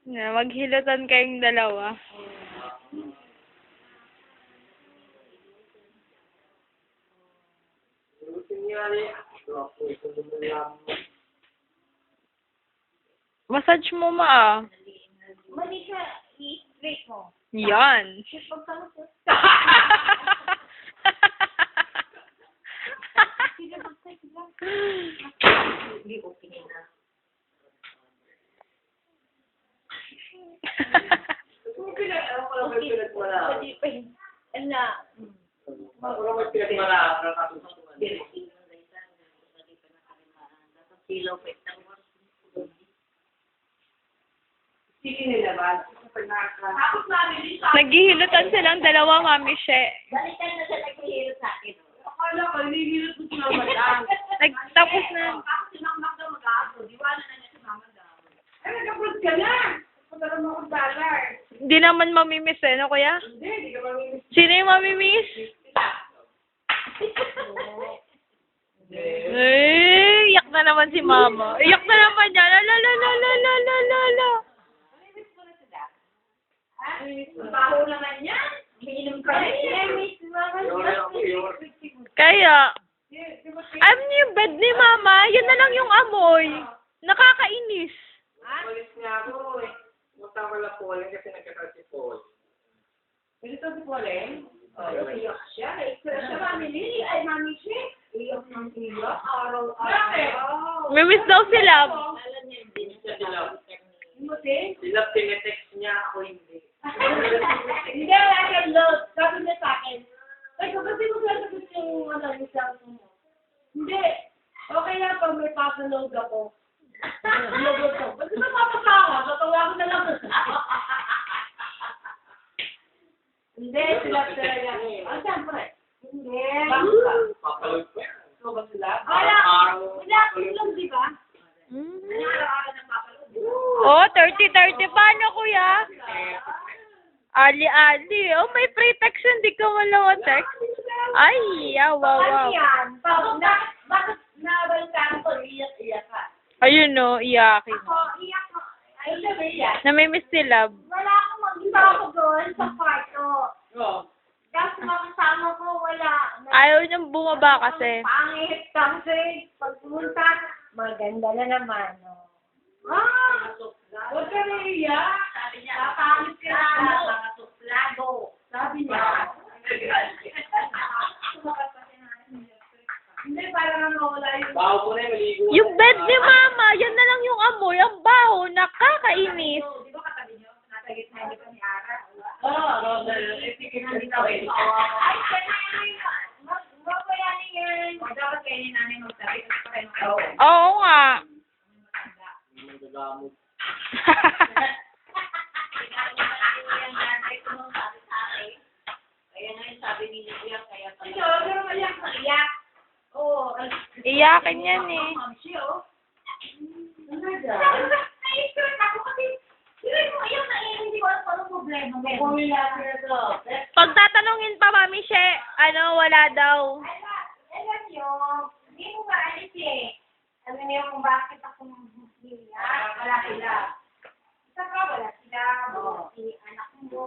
Maghilutan kayong dalawa. Massage mo Mali ka, i-straight mo. Yan. Hindi opening na. Naghihilutan silang dalawa, Mami She. Balikan na siya naghihirap sa akin. Akala ko, hinihilot ko sila madam. Tapos na. Ako sinakmak daw mag-aabot. Diwala na niya si mama daw. Ay, nag-abot ka na. Punta naman akong dollar. Hindi naman mamimiss no, kuya? Hindi, hindi ka mamimiss. Sino yung mamimiss? Eh, iyak na naman si Mama. Iyak na naman niya. La. Baho naman yan. Umiinom ka na. Miss Mama. Kaya, alam niyo yung bed ni Mama, yun na lang yung amoy. Nakakainis. Polis niya ako eh. Punta ko lang Pauline kasi nagkakal si Paul. Ganito si Pauline? Iyak siya. Iyak siya, Mami Lily. Ay, Mami She. Iyak ng iyak. Araw-araw. Mimiss daw sila. Alam niya, hindi niya siya Sila tinetext niya, ako hindi. Hindi, wala kang load. Sabi niya sa akin. Ay, kasi mo sa sagot yung isang mo. Hindi. Okay na pag may papaload ako. Load ko. Ba't ba papasawa? Tatawa ko na lang. Hindi, sila talaga. Ah, siyempre. Hindi. Papalood ko yan. Ito ba sila? Wala. Araw-araw. Wala akong load, di ba? Mm. Araw-araw ng papaload. Oh, 30-30. Paano, kuya? Ali. Oh, may free text yun. Di ka wala text. Ay, wow. Ano yan? Bakit nabalkan ko? Iyak ka. Ayun, no. Iyakin. Ako, iyak ko. Ay, sabi yan. Namimiss sila. Wala akong mag-isa ako doon sa kwarto. Tapos makasama ko, wala. Ayaw niyang bumaba kasi. Pangit kasi. Pag pumunta, maganda na naman. Ah! Huwag ka na iyak. Sabi niya, papangit ka na. Mga suplado. Sabi niya. Hindi, parang nawala yung... Baho ko na yung maligo. Yung bed ni Mama, yan na lang yung amoy. Ang baho, nakakainis. Di ba katabi niyo? Nasa gitna niyo pa ni Ara. Oo, sige na dito. Ay, kaya mabayanin yan. Dapat kayo ni nanay magsabi. Kasi pa kayo magsabi. Oo nga. Magagamot. Kaya nga yung sabi ni Lydia, kaya pala. Ito, pero mayak na iyak. Oo. Iyakin yan eh. Mamsi, oh. Na-stress ako kasi, yun mo, iyak na iyak, hindi ko alam kung anong problema. Pag tatanungin pa, Mami She, wala daw. Alam nyo, hindi mo maalis eh. Alam niyo kung bakit ako iyak. Wala sila. Saka wala sila. Si anak mo.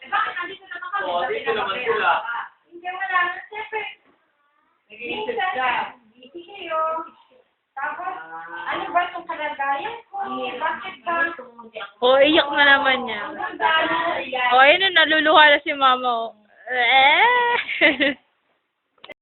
Eh bakit nandito naman kami? Oo, dito naman sila. Hindi wala. Siyempre, Nag-iisip ka. busy kayo. Tapos, ano ba itong kalagayan ko? Bakit ba? Oh, iyak na naman niya. Ang ganda. Oh, ayun na, naluluha na si Mama. Oh. Eh.